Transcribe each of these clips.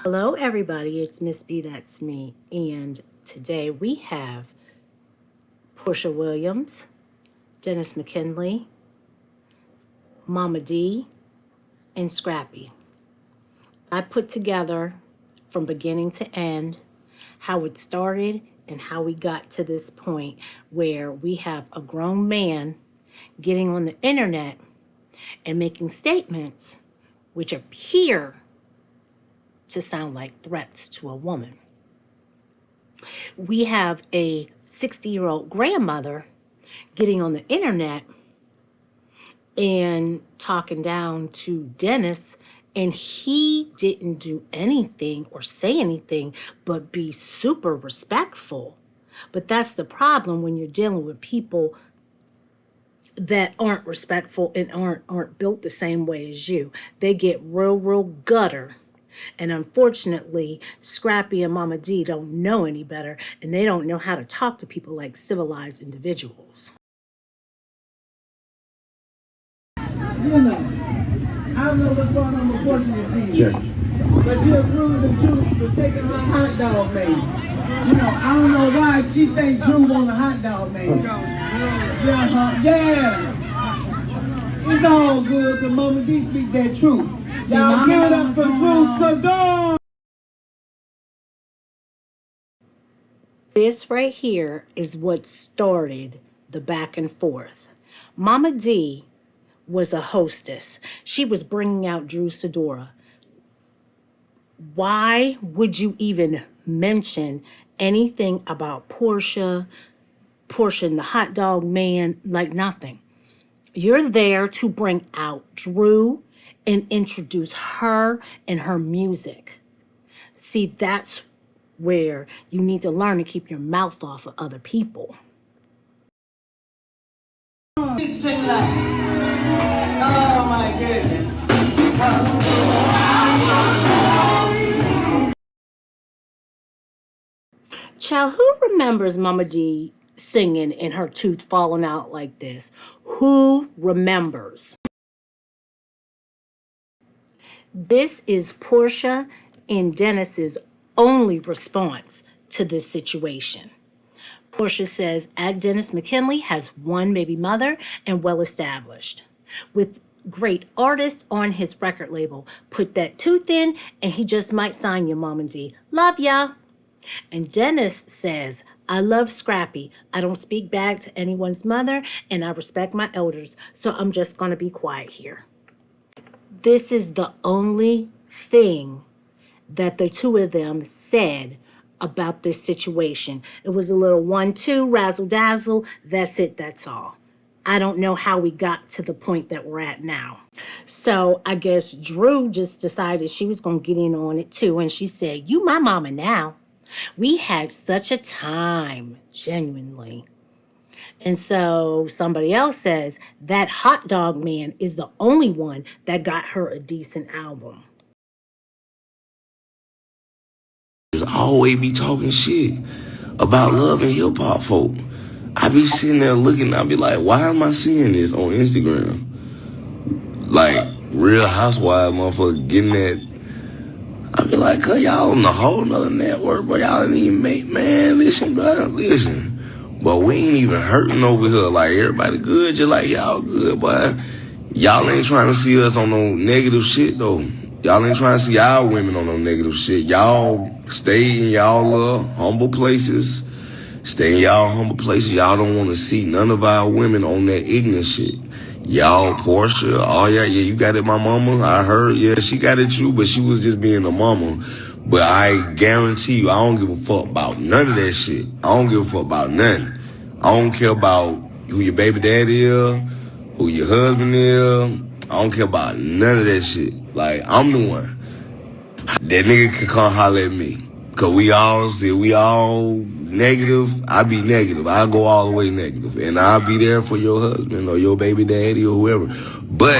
Hello, everybody. It's MsBThatsMe, and today we have Porsha Williams, Dennis McKinley, Momma Dee, and Scrappy. I put together from beginning to end how it started and how we got to this point where we have a grown man getting on the internet and making statements which appear to sound like threats to a woman. We have a 60-year-old grandmother getting on the internet and talking down to Dennis, and he didn't do anything or say anything but be super respectful. But that's the problem when you're dealing with people that aren't respectful and aren't built the same way as you. They get real gutter. And unfortunately, Scrappy and Momma Dee don't know any better, and they don't know how to talk to people like civilized individuals. I don't know what's going on with Porsha this season. But she approved of Drew for taking her hot dog lady. I don't know why she think Drew want a hot dog lady. Yeah. It's all good to Momma Dee speak that truth. Y'all give it up for Drew Sador. This right here is what started the back and forth. Momma Dee was a hostess. She was bringing out Drew Sidora. Why would you even mention anything about Porsha and the hot dog man? Like nothing. You're there to bring out Drew and introduce her and her music. See, that's where you need to learn to keep your mouth off of other people. Oh my goodness. Child, who remembers Momma Dee singing and her tooth falling out like this? Who remembers? This is Porsha and Dennis's only response to this situation. Porsha says, Dennis McKinley has one baby mother and well-established. With great artists on his record label. Put that tooth in and he just might sign you, Momma Dee. Love ya. And Dennis says, I love Scrappy. I don't speak back to anyone's mother and I respect my elders. So I'm just going to be quiet here. This is the only thing that the two of them said about this situation. It was a little 1-2 razzle dazzle. That's it. That's all. I don't know how we got to the point that we're at now. So I guess Drew just decided she was going to get in on it too. And she said, you my mama now. We had such a time, genuinely. And so somebody else says that hot dog man is the only one that got her a decent album. Always be talking shit about love and hip hop folk. I be sitting there looking, I be like, why am I seeing this on Instagram? Like, Real Housewives motherfucker getting that. I be like, cuz y'all on a whole nother network, but y'all didn't even make, man, listen, bro, listen. But we ain't even hurting over here. Like, everybody good, just like y'all good, but y'all ain't trying to see us on no negative shit, though. Y'all ain't trying to see our women on no negative shit. Y'all stay in y'all little humble places. Stay in y'all humble places. Y'all don't want to see none of our women on that ignorant shit. Y'all, Porsha, oh yeah, you got it, my mama. I heard, yeah, she got it too, but she was just being a mama. But I guarantee you, I don't give a fuck about none of that shit. I don't give a fuck about nothing. I don't care about who your baby daddy is, who your husband is. I don't care about none of that shit. Like, I'm the one. That nigga can come holler at me. Cause we all negative. I be negative. I go all the way negative. And I'll be there for your husband or your baby daddy or whoever. But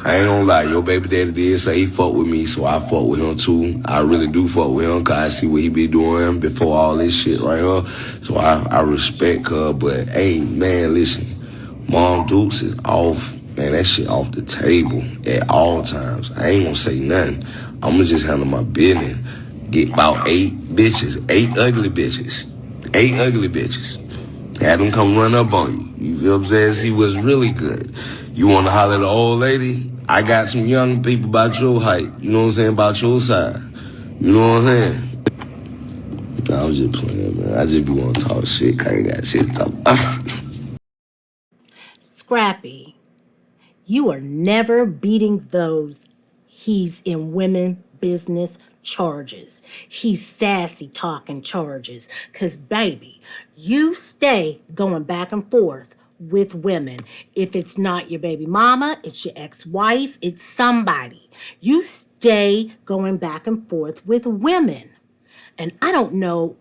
I ain't gonna lie, your baby daddy did say he fuck with me, so I fuck with him too. I really do fuck with him cause I see what he be doing before all this shit right here. So I respect her, but hey man, listen, Mom Dukes is off. Man, that shit off the table at all times. I ain't gonna say nothing. I'ma just handle my business. Get about 8 bitches, 8 ugly bitches. 8 ugly bitches. Had them come run up on you. You feel what I'm saying? See what's really good. You wanna holler at the old lady? I got some young people about your height. You know what I'm saying? About your side. You know what I'm saying? Nah, I'm just playing, man. I just be wanna talk shit. I ain't got shit to talk about. Scrappy, you are never beating those he's in women business charges. He's sassy talking charges. Cause baby, you stay going back and forth with women. If it's not your baby mama, it's your ex-wife, it's somebody. You stay going back and forth with women. And I don't know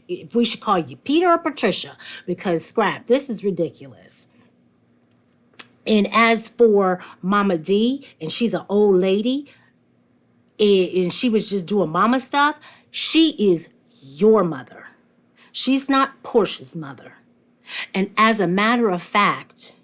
if we should call you Peter or Patricia, because Scrap, this is ridiculous. And as for Momma Dee, and she's an old lady, and she was just doing mama stuff, she is your mother. She's not Porsha's mother. And as a matter of fact,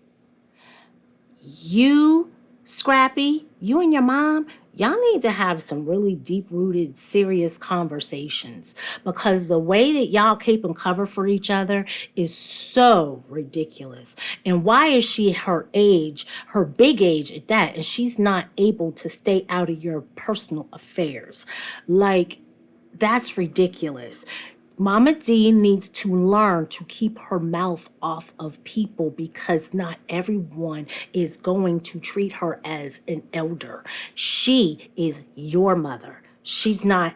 you, Scrappy, you and your mom, y'all need to have some really deep-rooted, serious conversations, because the way that y'all keep and cover for each other is so ridiculous. And why is she her age, her big age at that, and she's not able to stay out of your personal affairs? Like, that's ridiculous. Momma Dee needs to learn to keep her mouth off of people, because not everyone is going to treat her as an elder. She is your mother. She's not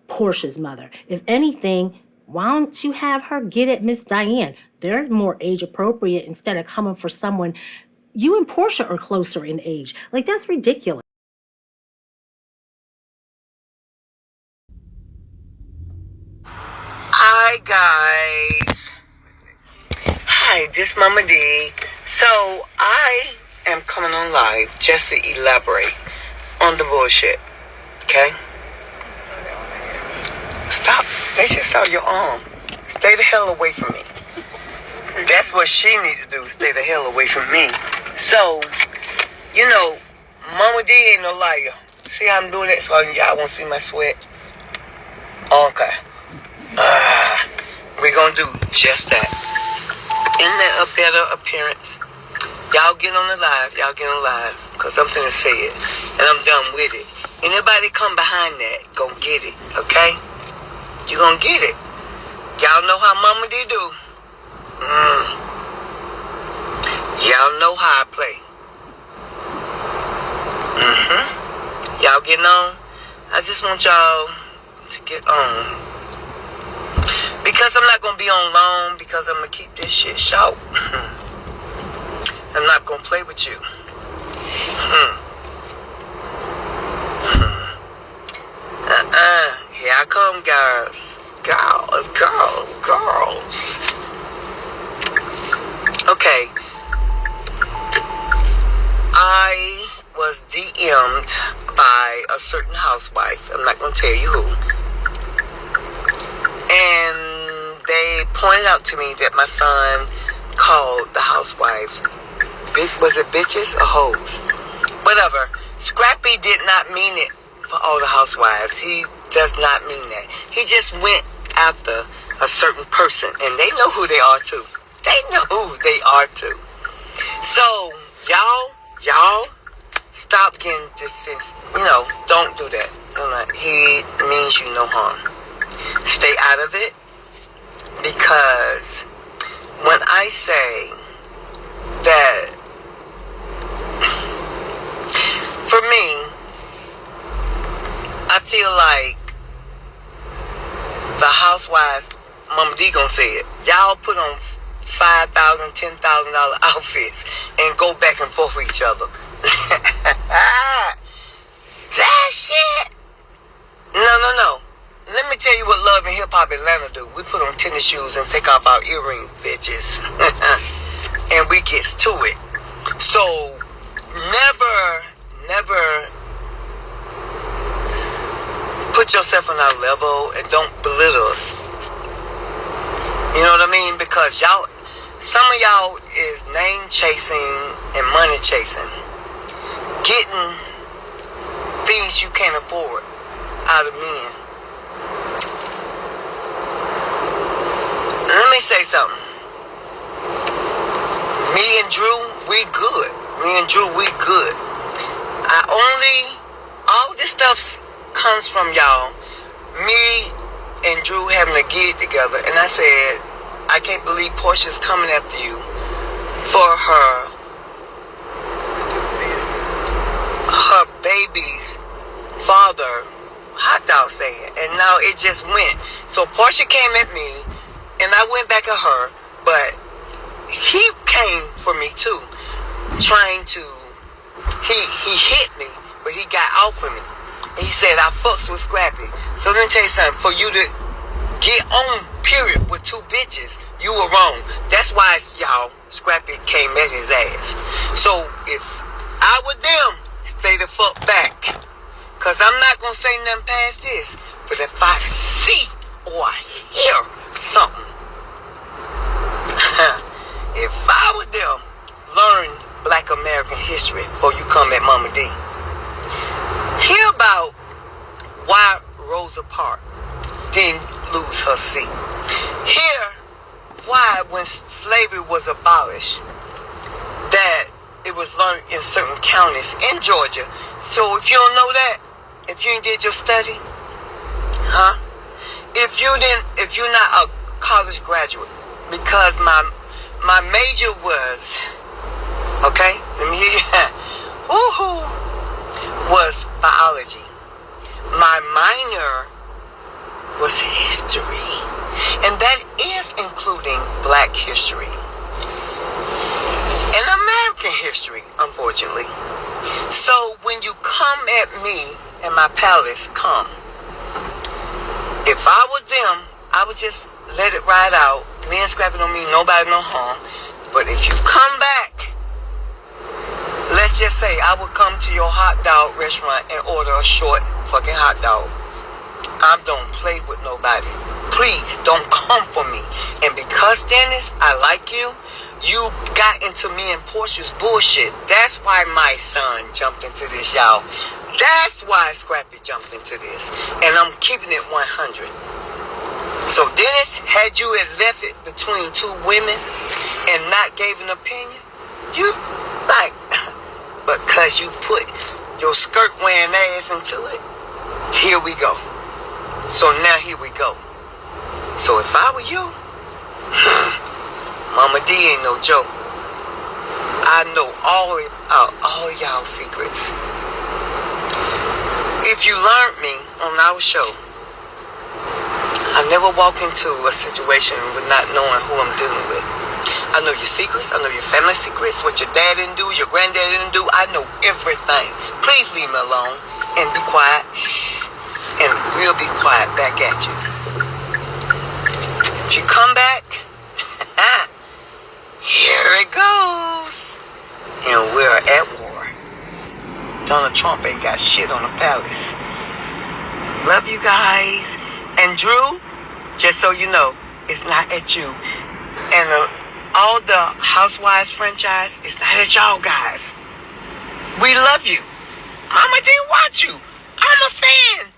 Porsha's mother. If anything, why don't you have her get at Miss Diane? They're more age appropriate instead of coming for someone. You and Porsha are closer in age. Like, that's ridiculous. Hi guys. Hi, this Momma Dee. So I am coming on live just to elaborate on the bullshit. Okay? Stop. They just saw your arm. Stay the hell away from me. That's what she needs to do. Stay the hell away from me. So, you know, Momma Dee ain't no liar. See how I'm doing it? So y'all won't see my sweat. Okay. We're gonna do just that. In a better appearance. Y'all get on the live. Because I'm finna say it. And I'm done with it. Anybody come behind that, gon' get it. Okay? You gon' get it. Y'all know how Momma Dee do. Y'all know how I play. Y'all getting on? I just want y'all to get on. Because I'm not going to be on long, because I'm going to keep this shit short. I'm not going to play with you. Here I come, girls. Girls. Okay. I was DM'd by a certain housewife. I'm not going to tell you who. And they pointed out to me that my son called the housewives, was it bitches or hoes? Whatever. Scrappy did not mean it for all the housewives. He does not mean that. He just went after a certain person, and they know who they are too. So, y'all, stop getting defensive. Don't do that. He means you no harm. Stay out of it, because when I say that, for me, I feel like the housewives, Momma Dee gonna say it, y'all put on $5,000, $10,000 outfits and go back and forth with each other. That shit. No. Let me tell you what Love and Hip Hop Atlanta do. We put on tennis shoes and take off our earrings, bitches. And we gets to it. So, never put yourself on our level and don't belittle us. You know what I mean? Because some of y'all is name chasing and money chasing. Getting things you can't afford out of men. Let me say something. Me and Drew, we good. All this stuff comes from y'all. Me and Drew having a gig together, and I said, I can't believe Porsha's coming after you for her baby's father hot dog stand, and now it just went. So Porsha came at me, and I went back at her, but he came for me too, trying to. He hit me, but he got off of me. And he said I fucks with Scrappy. So let me tell you something. For you to get on, period, with two bitches, you were wrong. That's why, y'all, Scrappy came at his ass. So if I were them, stay the fuck back. Cause I'm not gonna say nothing past this. But if I see or hear something, if I were them, learn Black American history before you come at Momma Dee. Hear about why Rosa Parks didn't lose her seat. Hear why when slavery was abolished, that it was learned in certain counties in Georgia. So if you don't know that, if you ain't did your study, if you're not a college graduate, because my major was, okay, let me hear you, was biology. My minor was history, and that is including Black history and American history, unfortunately. So when you come at me and my palace, come. If I were them, I would just let it ride out. Me and Scrappy don't mean nobody no harm. But if you come back, let's just say I would come to your hot dog restaurant and order a short fucking hot dog. I don't play with nobody. Please don't come for me. And because, Dennis, I like you, you got into me and Porsha's bullshit. That's why my son jumped into this, y'all. That's why Scrappy jumped into this. And I'm keeping it 100. So, Dennis, had you had left it between two women and not gave an opinion, you, like, because you put your skirt wearing ass into it, here we go. So now here we go. So if I were you, Momma Dee ain't no joke. I know all y'all secrets. If you learned me on our show, I never walk into a situation with not knowing who I'm dealing with. I know your secrets. I know your family secrets. What your dad didn't do, your granddad didn't do. I know everything. Please leave me alone and be quiet. And we'll be quiet back at you. If you come back, here it goes. And we're at war. Donald Trump ain't got shit on the palace. Love you guys. And Drew, just so you know, it's not at you. And all the Housewives franchise, it's not at y'all guys. We love you. Momma Dee watch you. I'm a fan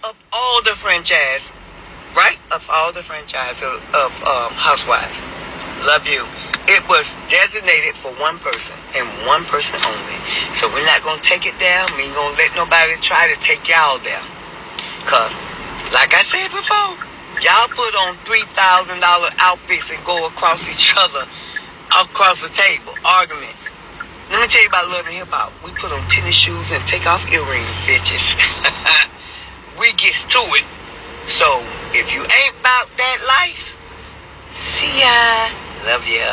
of all the franchise, right? Of all the franchise of Housewives. Love you. It was designated for one person and one person only. So we're not going to take it down. We ain't going to let nobody try to take y'all down. Because, like I said before, y'all put on $3,000 outfits and go across each other, across the table, arguments. Let me tell you about Love and Hip Hop. We put on tennis shoes and take off earrings, bitches. We gets to it. So, if you ain't about that life, see ya. Love you.